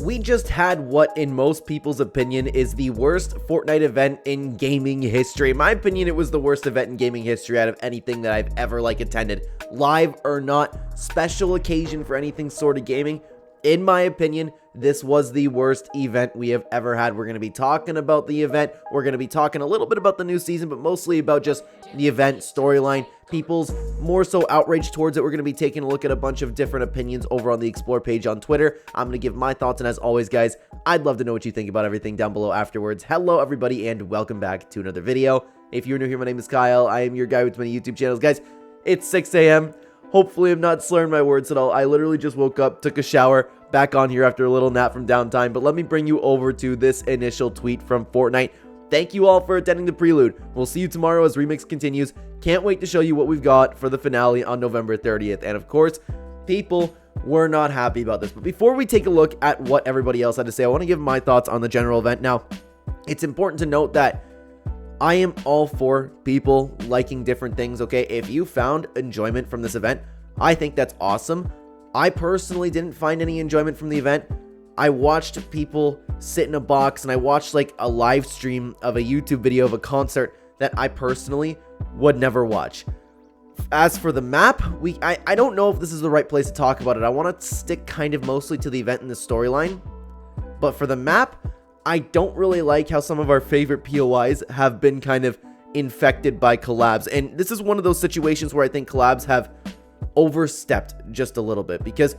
We just had what, in most people's opinion, is the worst Fortnite event in gaming history. In my opinion, it was the worst event in gaming history out of anything that I've ever, attended. Live or not, special occasion for anything sort of gaming. In my opinion, this was the worst event we have ever had. We're going to be talking about the event. We're going to be talking a little bit about the new season, but mostly about just the event storyline. People's more so outrage towards it. We're going to be taking a look at a bunch of different opinions over on the Explore page on Twitter. I'm going to give my thoughts, and as always, guys, I'd love to know what you think about everything down below afterwards. Hello, everybody, and welcome back to another video. If you're new here, my name is Kyle. I am your guy with many YouTube channels. Guys, it's 6 a.m. Hopefully, I'm not slurring my words at all. I literally just woke up, took a shower, back on here after a little nap from downtime. But let me bring you over to this initial tweet from Fortnite. Thank you all for attending the Prelude. We'll see you tomorrow as Remix continues. Can't wait to show you what we've got for the finale on November 30th. And of course, people were not happy about this. But before we take a look at what everybody else had to say, I want to give my thoughts on the general event. Now, it's important to note that I am all for people liking different things, okay? If you found enjoyment from this event, I think that's awesome. I personally didn't find any enjoyment from the event. I watched people sit in a box, and I watched a live stream of a YouTube video of a concert that I personally would never watch. As for the map, I don't know if this is the right place to talk about it. I want to stick kind of mostly to the event and the storyline. But for the map, I don't really like how some of our favorite POIs have been kind of infected by collabs. And this is one of those situations where I think collabs have overstepped just a little bit, because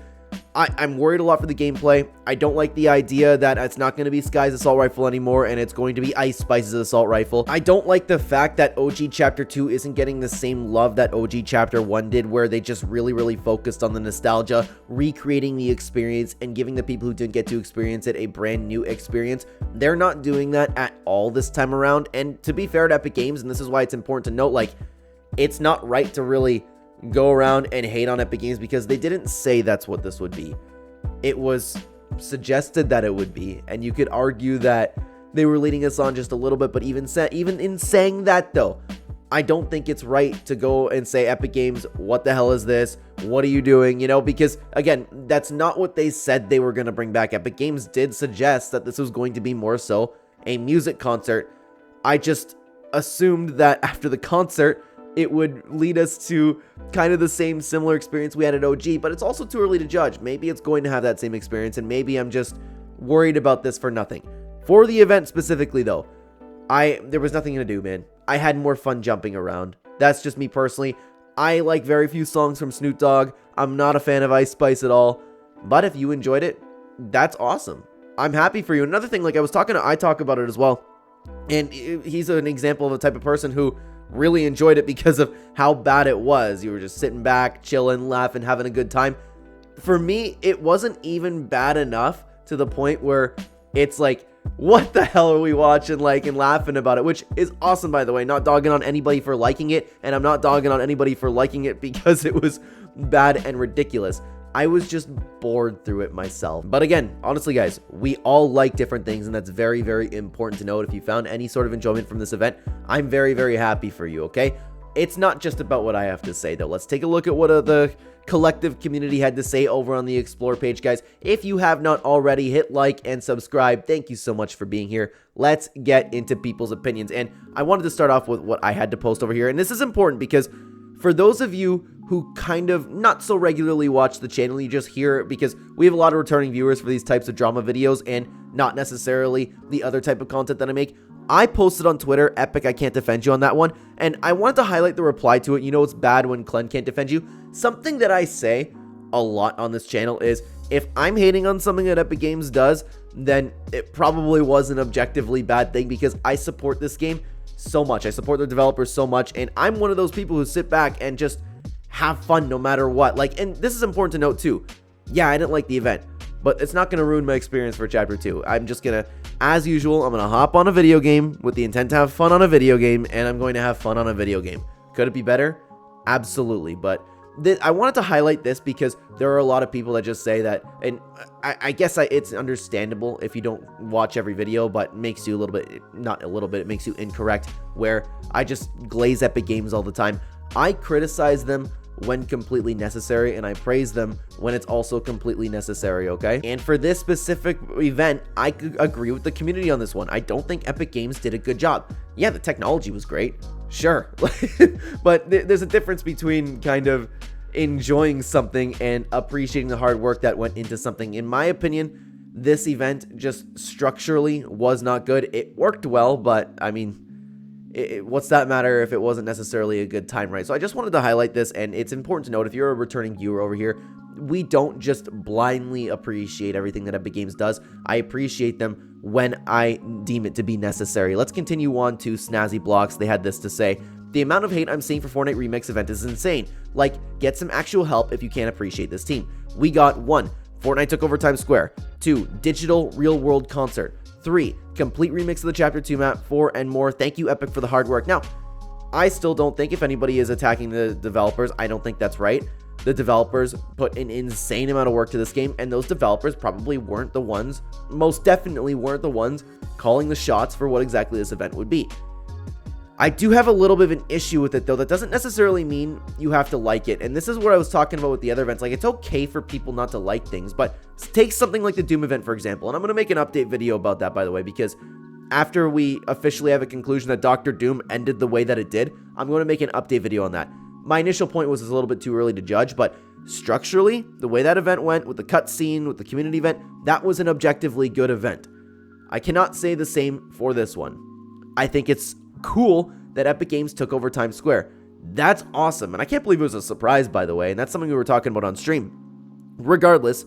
I'm worried a lot for the gameplay. I don't like the idea that it's not going to be Sky's assault rifle anymore and it's going to be Ice Spice's assault rifle. I don't like the fact that OG Chapter 2 isn't getting the same love that OG Chapter 1 did, where they just really focused on the nostalgia, recreating the experience, and giving the people who didn't get to experience it a brand new experience. They're not doing that at all this time around. And to be fair to Epic Games, and this is why it's important to note, it's not right to really go around and hate on Epic Games, because they didn't say that's what this would be. It was suggested that it would be, and you could argue that they were leading us on just a little bit. But even in saying that, though, I don't think it's right to go and say, Epic Games, what the hell is this? What are you doing? Because again, that's not what they said they were going to bring back. Epic Games did suggest that this was going to be more so a music concert. I just assumed that after the concert, it would lead us to kind of the same similar experience we had at OG, but it's also too early to judge. Maybe it's going to have that same experience, and maybe I'm just worried about this for nothing. For the event specifically, though, there was nothing to do, man. I had more fun jumping around. That's just me personally. I like very few songs from Snoop Dogg. I'm not a fan of Ice Spice at all, but if you enjoyed it, that's awesome. I'm happy for you. Another thing, I talk about it as well, and he's an example of a type of person who really enjoyed it because of how bad it was. You were just sitting back, chilling, laughing, having a good time. For me, it wasn't even bad enough to the point where it's what the hell are we watching, and laughing about it, which is awesome, by the way. Not dogging on anybody for liking it, and I'm not dogging on anybody for liking it because it was bad and ridiculous. I was just bored through it myself. But again, honestly, guys, we all like different things, and that's very important to note. If you found any sort of enjoyment from this event, I'm very happy for you, okay? It's not just about what I have to say, though. Let's take a look at what the collective community had to say over on the Explore page, guys. If you have not already, hit like and subscribe. Thank you so much for being here. Let's get into people's opinions. And I wanted to start off with what I had to post over here. And this is important because for those of you who kind of not so regularly watch the channel, you just hear it because we have a lot of returning viewers for these types of drama videos and not necessarily the other type of content that I make. I posted on Twitter, Epic, I can't defend you on that one, and I wanted to highlight the reply to it. You know it's bad when Clen can't defend you. Something that I say a lot on this channel is, if I'm hating on something that Epic Games does, then it probably was an objectively bad thing, because I support this game so much. I support the developers so much, and I'm one of those people who sit back and just have fun no matter what. And this is important to note too. Yeah, I didn't like the event, but it's not going to ruin my experience for Chapter 2. I'm just going to, as usual, I'm going to hop on a video game with the intent to have fun on a video game, and I'm going to have fun on a video game. Could it be better? Absolutely. But I wanted to highlight this because there are a lot of people that just say that, and I guess it's understandable if you don't watch every video, but it makes you a little bit, not a little bit, it makes you incorrect, where I just glaze Epic Games all the time. I criticize them when completely necessary, and I praise them when it's also completely necessary, okay? And for this specific event, I could agree with the community on this one. I don't think Epic Games did a good job. Yeah, the technology was great, sure, but there's a difference between kind of enjoying something and appreciating the hard work that went into something. In my opinion, this event just structurally was not good. It worked well, but I mean, what's that matter if it wasn't necessarily a good time, right? So I just wanted to highlight this, and it's important to note, if you're a returning viewer over here, we don't just blindly appreciate everything that Epic Games does. I appreciate them when I deem it to be necessary. Let's continue on to Snazzy Blocks. They had this to say: the amount of hate I'm seeing for Fortnite Remix event is insane. Like, get some actual help if you can't appreciate this team. We got 1. Fortnite took over Times Square. 2. Digital real-world concert. 3. Complete remix of the Chapter 2 map. 4. And more. Thank you, Epic, for the hard work. Now, I still don't think, if anybody is attacking the developers, I don't think that's right. The developers put an insane amount of work to this game, and those developers probably weren't the ones, most definitely weren't the ones, calling the shots for what exactly this event would be. I do have a little bit of an issue with it, though. That doesn't necessarily mean you have to like it. And this is what I was talking about with the other events. Like, it's okay for people not to like things, but take something like the Doom event, for example. And I'm going to make an update video about that, by the way, because after we officially have a conclusion that Dr. Doom ended the way that it did, I'm going to make an update video on that. My initial point was it's a little bit too early to judge, but structurally, the way that event went, with the cutscene, with the community event, that was an objectively good event. I cannot say the same for this one. I think it's cool that Epic Games took over Times Square. That's awesome, and I can't believe it was a surprise, by the way, and that's something we were talking about on stream. Regardless,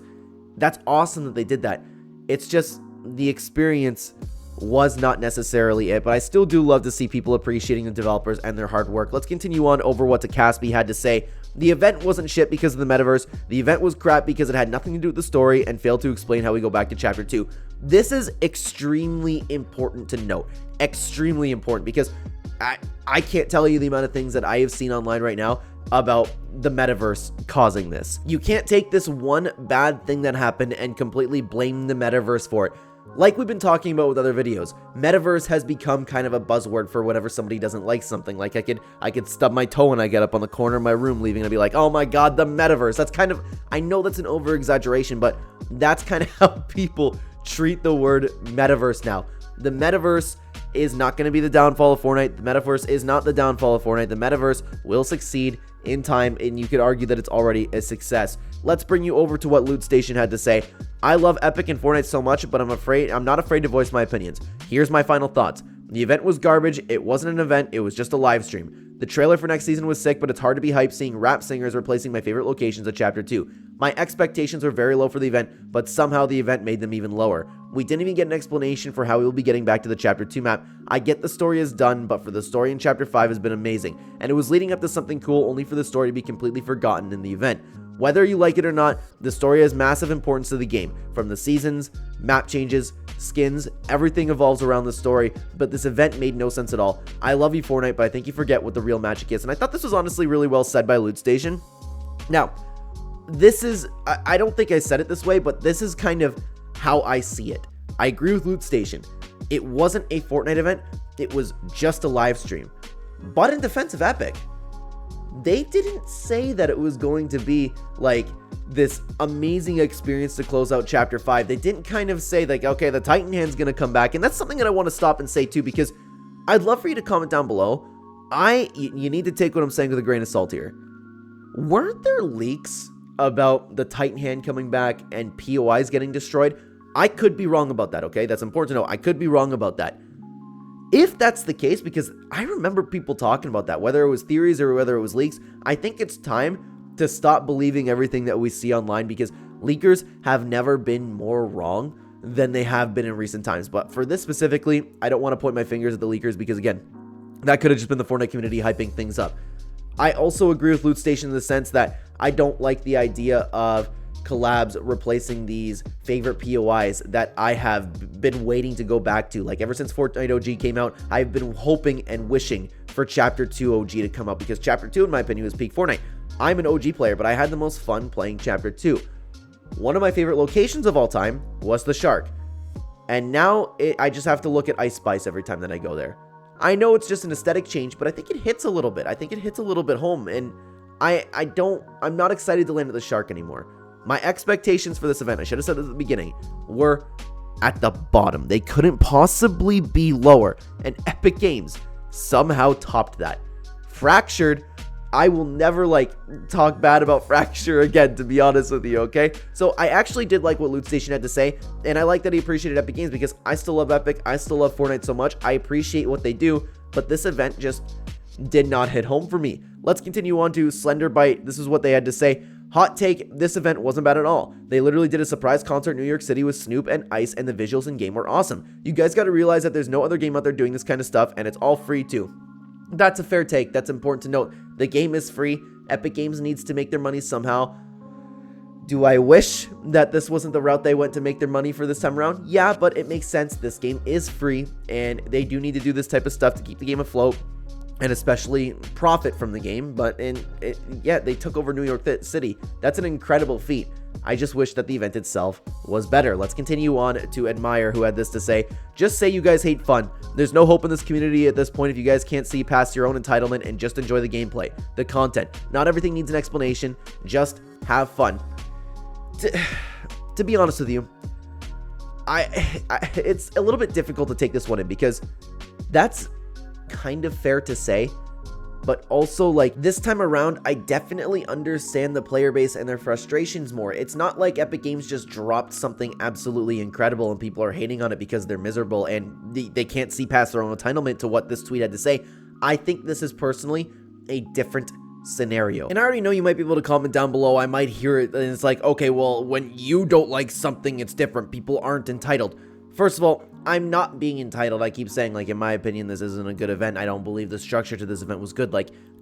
that's awesome that they did that. It's just the experience was not necessarily it, but I still do love to see people appreciating the developers and their hard work. Let's continue on over what Caspi had to say. The event wasn't shit because of the metaverse. The event was crap because it had nothing to do with the story and failed to explain how we go back to Chapter 2. This is extremely important to note. Extremely important, because I can't tell you the amount of things that I have seen online right now about the metaverse causing this. You can't take this one bad thing that happened and completely blame the metaverse for it. Like we've been talking about with other videos, metaverse has become kind of a buzzword for whenever somebody doesn't like something. Like I could stub my toe when I get up on the corner of my room leaving and be like, oh my god, the metaverse. That's kind of, I know that's an over exaggeration, but that's kind of how people treat the word metaverse now. The metaverse is not going to be the downfall of Fortnite. The metaverse is not the downfall of Fortnite. The metaverse will succeed in time, and you could argue that it's already a success. Let's bring you over to what Loot Station had to say. I love Epic and Fortnite so much, but I'm not afraid to voice my opinions. Here's my final thoughts. The event was garbage. It wasn't an event. It was just a live stream. The trailer for next season was sick, but it's hard to be hyped seeing rap singers replacing my favorite locations of Chapter 2. My expectations were very low for the event, but somehow the event made them even lower. We didn't even get an explanation for how we will be getting back to the Chapter 2 map. I get the story is done, but for the story in Chapter 5 has been amazing, and it was leading up to something cool only for the story to be completely forgotten in the event. Whether you like it or not, the story has massive importance to the game. From the seasons, map changes, skins, everything evolves around the story, but this event made no sense at all. I love you, Fortnite, but I think you forget what the real magic is, and I thought this was honestly really well said by Loot Station. Now, this is, I don't think I said it this way, but this is kind of how I see it. I agree with Loot Station. It wasn't a Fortnite event, it was just a live stream. But in defense of Epic, they didn't say that it was going to be like this amazing experience to close out Chapter 5. They didn't kind of say like, okay, the Titan Hand's gonna come back, and that's something that I want to stop and say too, because I'd love for you to comment down below. You need to take what I'm saying with a grain of salt here. Weren't there leaks about the Titan Hand coming back and POIs getting destroyed? I could be wrong about that, okay? That's important to know. I could be wrong about that. If that's the case, because I remember people talking about that, whether it was theories or whether it was leaks, I think it's time to stop believing everything that we see online, because leakers have never been more wrong than they have been in recent times. But for this specifically, I don't want to point my fingers at the leakers, because again, that could have just been the Fortnite community hyping things up. I also agree with Loot Station in the sense that I don't like the idea of collabs replacing these favorite POIs that I have been waiting to go back to. Like ever since Fortnite OG came out, I've been hoping and wishing for Chapter 2 OG to come out, because Chapter 2, in my opinion, was peak Fortnite. I'm an OG player, but I had the most fun playing Chapter 2. One of my favorite locations of all time was the Shark. And now I just have to look at Ice Spice every time that I go there. I know it's just an aesthetic change, but I think it hits a little bit. I think it hits a little bit home, and I'm not excited to land at the Shark anymore. My expectations for this event, I should have said this at the beginning, were at the bottom. They couldn't possibly be lower, and Epic Games somehow topped that. Fractured, I will never talk bad about Fracture again, to be honest with you, okay? So I actually did like what Loot Station had to say, and I like that he appreciated Epic Games because I still love Epic, I still love Fortnite so much, I appreciate what they do, but this event just did not hit home for me. Let's continue on to Slenderbite. This is what they had to say. Hot take, this event wasn't bad at all. They literally did a surprise concert in New York City with Snoop and Ice, and the visuals in game were awesome. You guys got to realize that there's no other game out there doing this kind of stuff, and it's all free too. That's a fair take. That's important to note. The game is free. Epic Games needs to make their money somehow. Do I wish that this wasn't the route they went to make their money for this time around? Yeah, but it makes sense. This game is free, and they do need to do this type of stuff to keep the game afloat, and especially profit from the game. But yeah, they took over New York City. That's an incredible feat. I just wish that the event itself was better. Let's continue on to Admire, who had this to say. Just say you guys hate fun. There's no hope in this community at this point if you guys can't see past your own entitlement and just enjoy the gameplay, the content. Not everything needs an explanation. Just have fun. To be honest with you, it's a little bit difficult to take this one in because that's kind of fair to say, but also this time around I definitely understand the player base and their frustrations more. It's not like Epic Games just dropped something absolutely incredible and people are hating on it because they're miserable and they can't see past their own entitlement to what this tweet had to say. I think this is personally a different scenario, and I already know you might be able to comment down below. I might hear it and it's like, okay, well, when you don't like something, it's different. People aren't entitled. First of all, I'm not being entitled. I keep saying, in my opinion, this isn't a good event. I don't believe the structure to this event was good.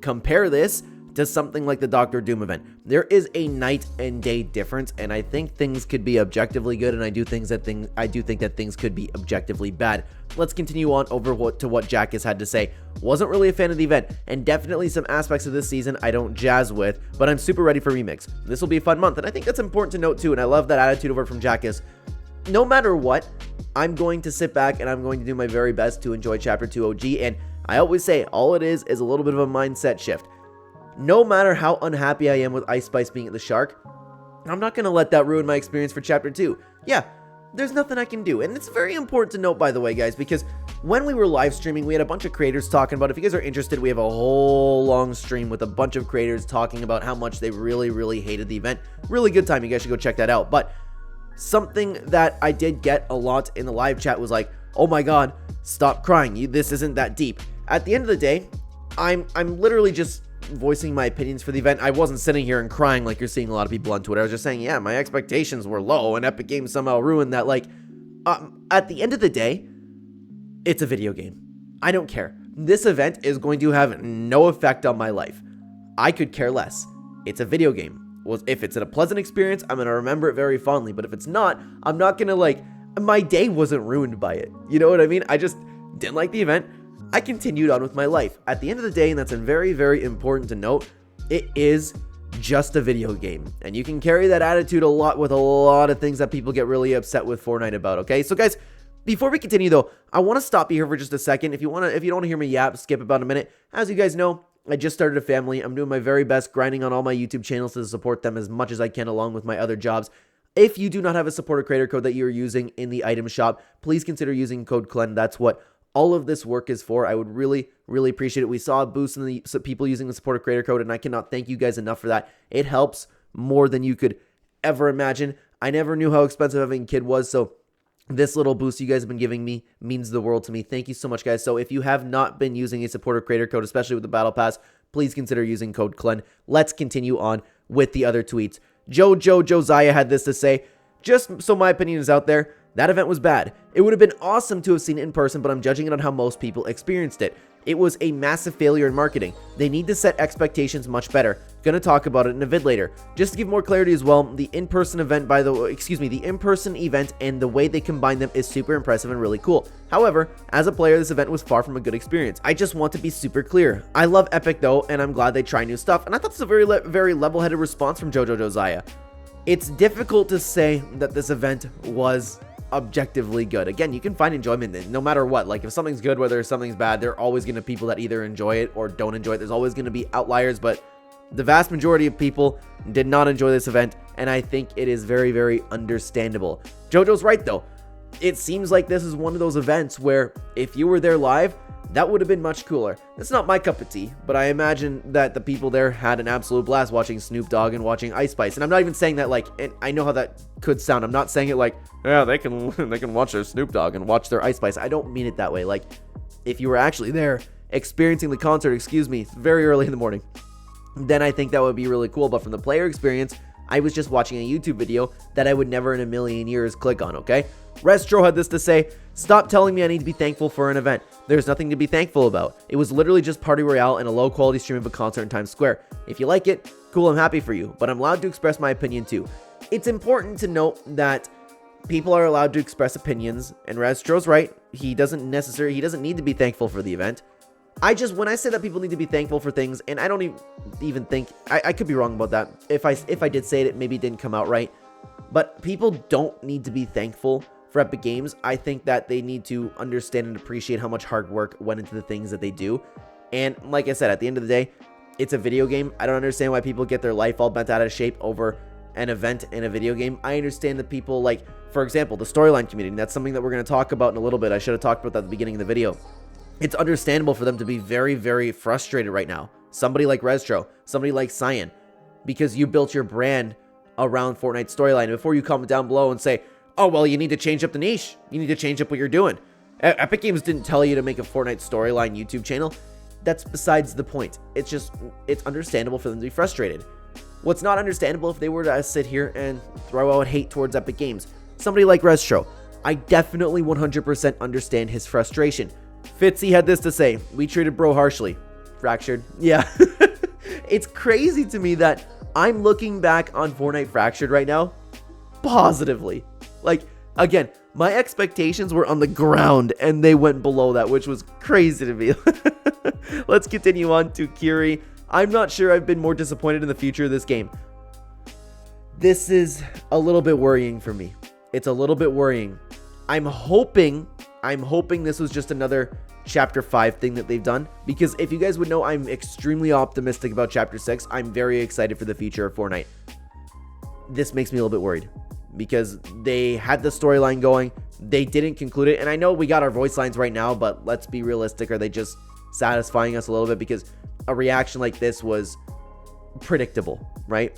Compare this to something like the Doctor Doom event. There is a night and day difference, and I think things could be objectively good, and I do think that things could be objectively bad. Let's continue on over to what Jack has had to say. Wasn't really a fan of the event, and definitely some aspects of this season I don't jazz with, but I'm super ready for Remix. This will be a fun month, and I think that's important to note too, and I love that attitude over from Jack is, no matter what, I'm going to sit back and I'm going to do my very best to enjoy Chapter 2 OG, and I always say all it is a little bit of a mindset shift. No matter how unhappy I am with Ice Spice being at the Shark, I'm not going to let that ruin my experience for Chapter 2. Yeah, there's nothing I can do, and it's very important to note, by the way, guys, because when we were live streaming, we had a bunch of creators talking about, if you guys are interested, we have a whole long stream with a bunch of creators talking about how much they really, really hated the event. Really good time. You guys should go check that out, but something that I did get a lot in the live chat was like, oh my god, stop crying, this isn't that deep. At the end of the day, I'm literally just voicing my opinions for the event. I wasn't sitting here and crying like you're seeing a lot of people on Twitter. I was just saying, yeah, my expectations were low and Epic Games somehow ruined that. At the end of the day, it's a video game. I don't care. This event is going to have no effect on my life. I could care less. It's a video game. Well, if it's a pleasant experience, I'm going to remember it very fondly. But if it's not, I'm not going to my day wasn't ruined by it. You know what I mean? I just didn't like the event. I continued on with my life. At the end of the day, and that's very, very important to note, it is just a video game. And you can carry that attitude a lot with a lot of things that people get really upset with Fortnite about, okay? So guys, before we continue though, I want to stop you here for just a second. If you don't want to hear me yap, skip about a minute. As you guys know, I just started a family. I'm doing my very best grinding on all my YouTube channels to support them as much as I can along with my other jobs. If you do not have a supporter creator code that you're using in the item shop, please consider using code Clen. That's what all of this work is for. I would really, really appreciate it. We saw a boost in the people using the supporter creator code, and I cannot thank you guys enough for that. It helps more than you could ever imagine. I never knew how expensive having a kid was, so this little boost you guys have been giving me means the world to me. Thank you so much, guys. So if you have not been using a supporter creator code, especially with the Battle Pass, please consider using code Clen. Let's continue on with the other tweets. Josiah had this to say, just so my opinion is out there, that event was bad. It would have been awesome to have seen it in person, but I'm judging it on how most people experienced it. It was a massive failure in marketing. They need to set expectations much better. Gonna talk about it in a vid later. Just to give more clarity as well, the in-person event, the in-person event and the way they combine them is super impressive and really cool. However, as a player, this event was far from a good experience. I just want to be super clear. I love Epic though, and I'm glad they try new stuff, and I thought this was a very level-headed response from Josiah. It's difficult to say that this event was objectively good. Again, you can find enjoyment in no matter what. Like if something's good, whether something's bad, there are always going to be people that either enjoy it or don't enjoy it. There's always going to be outliers, but The vast majority of people did not enjoy this event, and I think it is very, very understandable. JoJo's right though. It seems like this is one of those events where if you were there live, that would have been much cooler. It's not my cup of tea, but I imagine that the people there had an absolute blast watching Snoop Dogg and watching Ice Spice. And I'm not even saying that like, and I know how that could sound. I'm not saying it like, yeah, they can watch their Snoop Dogg and watch their Ice Spice. I don't mean it that way. Like, if you were actually there experiencing the concert, very early in the morning, then I think that would be really cool. But from the player experience, I was just watching a YouTube video that I would never in a million years click on, okay? Restro had this to say: stop telling me I need to be thankful for an event. There's nothing to be thankful about. It was literally just Party Royale and a low quality stream of a concert in Times Square. If you like it, cool, I'm happy for you, but I'm allowed to express my opinion too. It's important to note that people are allowed to express opinions, and Restro's right. He doesn't need to be thankful for the event. When I say that people need to be thankful for things, and I don't even think, I could be wrong about that. If I did say it, maybe it didn't come out right. But people don't need to be thankful for Epic Games. I think that they need to understand and appreciate how much hard work went into the things that they do. And like I said, at the end of the day, it's a video game. I don't understand why people get their life all bent out of shape over an event in a video game. I understand that people, like, for example, the storyline community. That's something that we're going to talk about in a little bit. I should have talked about that at the beginning of the video. It's understandable for them to be very, very frustrated right now. Somebody like Restro, somebody like Cyan, because you built your brand around Fortnite storyline. Before you comment down below and say, oh, well, you need to change up the niche. You need to change up what you're doing. Epic Games didn't tell you to make a Fortnite storyline YouTube channel. That's besides the point. It's understandable for them to be frustrated. What's not understandable if they were to sit here and throw out hate towards Epic Games. Somebody like Restro, I definitely 100% understand his frustration. Fitzy had this to say: we treated bro harshly. Fractured. Yeah. It's crazy to me that I'm looking back on Fortnite Fractured right now positively. Like, again, my expectations were on the ground and they went below that, which was crazy to me. Let's continue on to Kiri. I'm not sure I've been more disappointed in the future of this game. This is a little bit worrying for me. It's a little bit worrying. I'm hoping this was just another Chapter 5 thing that they've done, because if you guys would know, I'm extremely optimistic about Chapter 6. I'm very excited for the future of Fortnite. This makes me a little bit worried, because they had the storyline going, they didn't conclude it, and I know we got our voice lines right now, but let's be realistic. Are they just satisfying us a little bit? Because a reaction like this was predictable, right?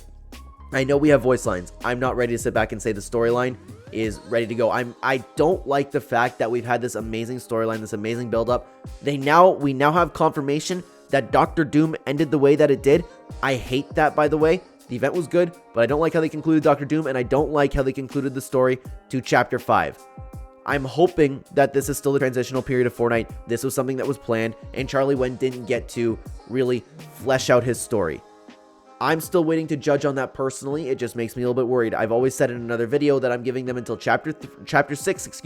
I know we have voice lines. I'm not ready to sit back and say the storyline is ready to go. I don't like the fact that we've had this amazing storyline, this amazing build-up. We now have confirmation that Dr. Doom ended the way that it did. I hate that, by the way. The event was good, but I don't like how they concluded Dr. Doom, and I don't like how they concluded the story to Chapter 5. I'm hoping that this is still the transitional period of Fortnite. This was something that was planned, and Charlie Wen didn't get to really flesh out his story. I'm still waiting to judge on that personally. It just makes me a little bit worried. I've always said in another video that I'm giving them until Chapter 6,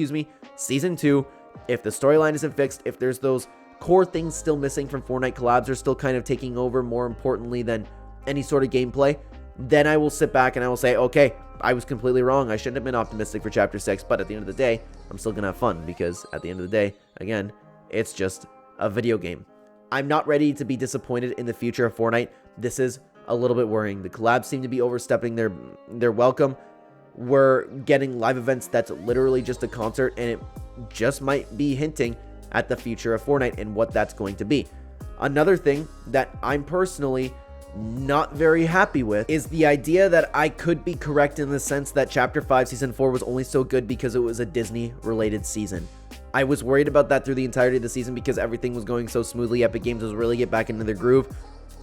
Season 2. If the storyline isn't fixed, if there's those core things still missing from Fortnite collabs are still kind of taking over more importantly than any sort of gameplay, then I will sit back and I will say, okay, I was completely wrong. I shouldn't have been optimistic for Chapter 6, but at the end of the day, I'm still gonna have fun, because at the end of the day, again, it's just a video game. I'm not ready to be disappointed in the future of Fortnite. This is a little bit worrying. The collabs seem to be overstepping their welcome. We're getting live events that's literally just a concert, and it just might be hinting at the future of Fortnite and what that's going to be. Another thing that I'm personally not very happy with is the idea that I could be correct in the sense that Chapter 5 Season 4 was only so good because it was a Disney-related season. I was worried about that through the entirety of the season because everything was going so smoothly. Epic Games was really get back into their groove.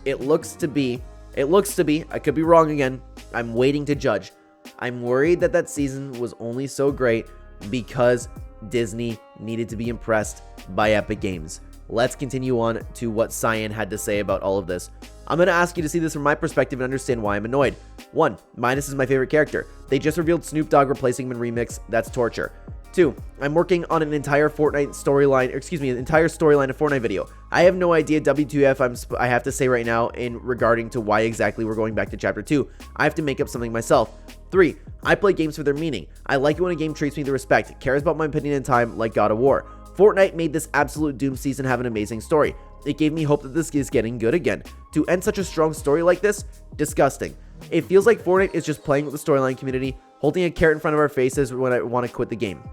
It looks to be, I could be wrong again. I'm waiting to judge. I'm worried that that season was only so great because Disney needed to be impressed by Epic Games. Let's continue on to what Cyan had to say about all of this. I'm going to ask you to see this from my perspective and understand why I'm annoyed. 1. Minus is my favorite character. They just revealed Snoop Dogg replacing him in Remix. That's torture. 2. I'm working on an entire Fortnite storyline, an entire storyline of Fortnite video. I have no idea WTF I have to say right now in regarding to why exactly we're going back to Chapter 2. I have to make up something myself. 3. I play games for their meaning. I like it when a game treats me with respect, cares about my opinion and time like God of War. Fortnite made this absolute Doom season have an amazing story. It gave me hope that this is getting good again. To end such a strong story like this, disgusting. It feels like Fortnite is just playing with the storyline community, holding a carrot in front of our faces when I want to quit the game.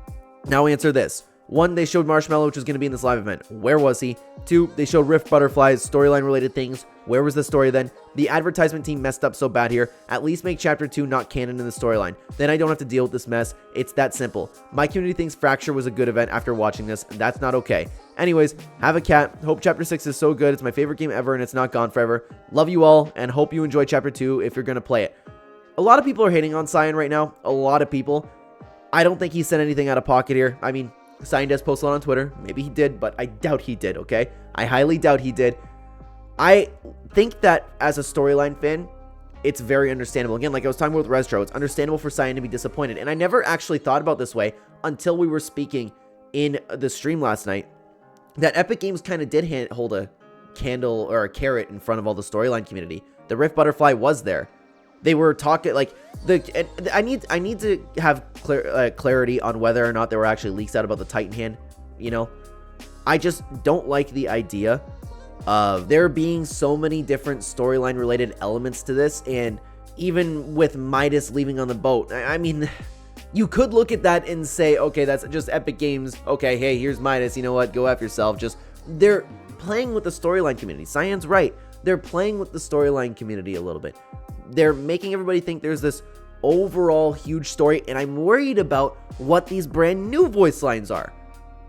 Now answer this. 1, they showed Marshmallow, which was going to be in this live event. Where was he? 2, they showed Rift Butterflies, storyline related things. Where was the story then? The advertisement team messed up so bad here. At least make Chapter 2 not canon in the storyline. Then I don't have to deal with this mess. It's that simple. My community thinks Fracture was a good event after watching this, and that's not okay. Anyways, have a cat. Hope Chapter 6 is so good. It's my favorite game ever, and it's not gone forever. Love you all, and hope you enjoy Chapter 2 if you're going to play it. A lot of people are hating on Cyan right now. A lot of people. I don't think he said anything out of pocket here. I mean, Cyan does post a lot on Twitter. Maybe he did, but I doubt he did, okay? I highly doubt he did. I think that as a storyline fan, it's very understandable. Again, like I was talking about with Restro, it's understandable for Cyan to be disappointed. And I never actually thought about this way until we were speaking in the stream last night, that Epic Games kind of did hold a candle or a carrot in front of all the storyline community. The Rift Butterfly was there. They were talking like I need to have clarity on whether or not there were actually leaks out about the Titan hand. You know, I just don't like the idea of there being so many different storyline related elements to this, and even with Midas leaving on the boat, I mean, you could look at that and say, okay, that's just Epic Games. Okay, hey, here's Midas. You know what? Go after yourself. Just they're playing with the storyline community. Cyan's right. They're playing with the storyline community a little bit. They're making everybody think there's this overall huge story, and I'm worried about what these brand new voice lines are.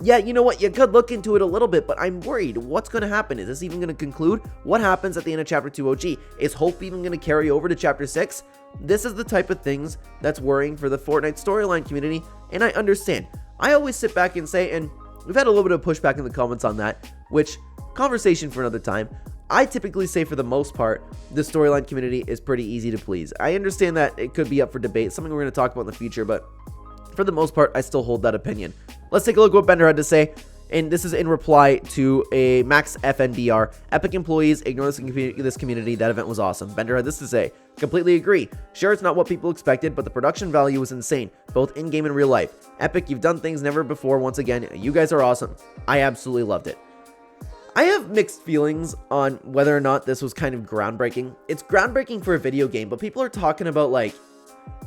Yeah, you know what? You could look into it a little bit, but I'm worried. What's going to happen? Is this even going to conclude? What happens at the end of Chapter 2 OG? Is Hope even going to carry over to Chapter 6? This is the type of things that's worrying for the Fortnite storyline community, and I understand. I always sit back and say, and we've had a little bit of pushback in the comments on that, which, conversation for another time. I typically say for the most part, the storyline community is pretty easy to please. I understand that it could be up for debate, something we're going to talk about in the future, but for the most part, I still hold that opinion. Let's take a look at what Bender had to say, and this is in reply to a Max FNBR. Epic employees ignore this community. That event was awesome. Bender had this to say. Completely agree. Sure, it's not what people expected, but the production value was insane, both in-game and real life. Epic, you've done things never before. Once again, you guys are awesome. I absolutely loved it. I have mixed feelings on whether or not this was kind of groundbreaking. It's groundbreaking for a video game, but people are talking about like,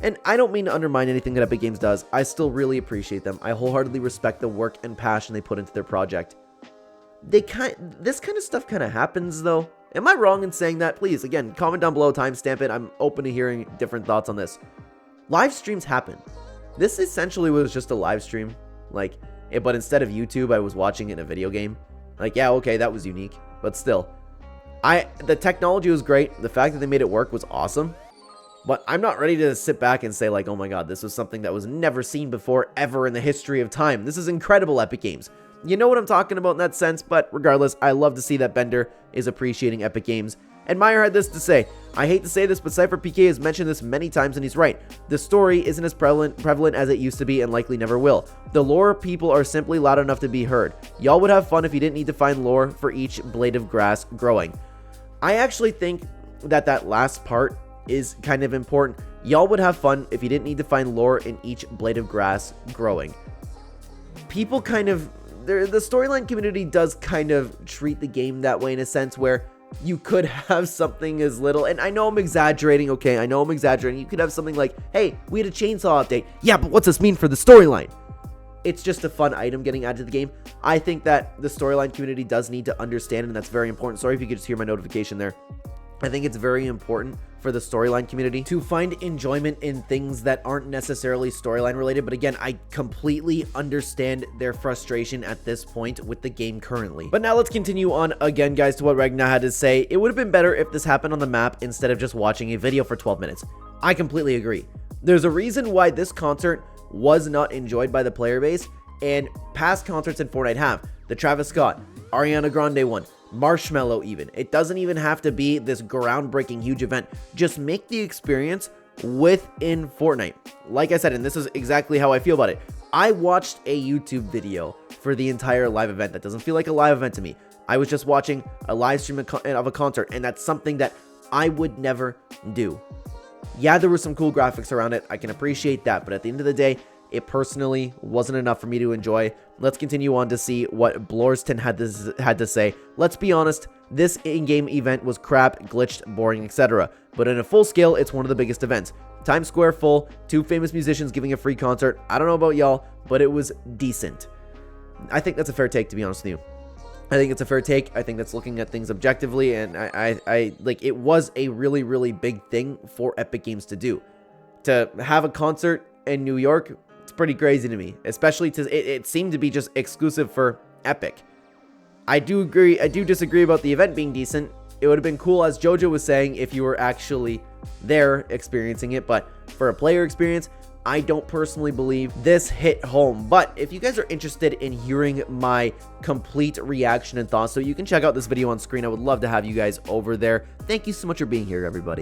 and I don't mean to undermine anything that Epic Games does. I still really appreciate them. I wholeheartedly respect the work and passion they put into their project. This kind of stuff kind of happens though. Am I wrong in saying that? Please, again, comment down below, timestamp it. I'm open to hearing different thoughts on this. Live streams happen. This essentially was just a live stream, like, but instead of YouTube, I was watching it in a video game. Like, yeah, okay, that was unique, but still. The technology was great. The fact that they made it work was awesome. But I'm not ready to sit back and say, like, oh my god, this was something that was never seen before, ever in the history of time. This is incredible, Epic Games. You know what I'm talking about in that sense, but regardless, I love to see that Bender is appreciating Epic Games. And Meyer had this to say, I hate to say this, but Cypher PK has mentioned this many times and he's right. The story isn't as prevalent as it used to be and likely never will. The lore people are simply loud enough to be heard. Y'all would have fun if you didn't need to find lore for each blade of grass growing. I actually think that that last part is kind of important. Y'all would have fun if you didn't need to find lore in each blade of grass growing. People kind of, the storyline community does kind of treat the game that way in a sense where you could have something as little, and I know I'm exaggerating, okay, I know I'm exaggerating. You could have something like, hey, we had a chainsaw update. Yeah, but what's this mean for the storyline? It's just a fun item getting added to the game. I think that the storyline community does need to understand, and that's very important. Sorry if you could just hear my notification there. I think it's very important for the storyline community to find enjoyment in things that aren't necessarily storyline related. But again, I completely understand their frustration at this point with the game currently. But now let's continue on again, guys, to what Ragnar had to say. It would have been better if this happened on the map instead of just watching a video for 12 minutes. I completely agree. There's a reason why this concert was not enjoyed by the player base, and past concerts in Fortnite have. The Travis Scott, Ariana Grande one, Marshmallow even. It doesn't even have to be this groundbreaking huge event. Just make the experience within Fortnite. Like I said, and this is exactly how I feel about it. I watched a YouTube video for the entire live event. That doesn't feel like a live event to me. I was just watching a live stream of a concert, and that's something that I would never do. Yeah, there were some cool graphics around it. I can appreciate that, but at the end of the day, It personally wasn't enough for me to enjoy. Let's continue on to see what Blorston had to say. Let's be honest, this in-game event was crap, glitched, boring, etc. But in a full scale, it's one of the biggest events. Times Square full, 2 famous musicians giving a free concert. I don't know about y'all, but it was decent. I think that's a fair take, to be honest with you. I think it's a fair take. I think that's looking at things objectively, and I like, it was a really, really big thing for Epic Games to do. To have a concert in New York, it's pretty crazy to me, especially it seemed to be just exclusive for Epic. I do disagree about the event being decent. It would have been cool, as Jojo was saying, if you were actually there experiencing it, but for a player experience, I don't personally believe this hit home. But if you guys are interested in hearing my complete reaction and thoughts, so you can check out this video on screen. I would love to have you guys over there. Thank you so much for being here, everybody.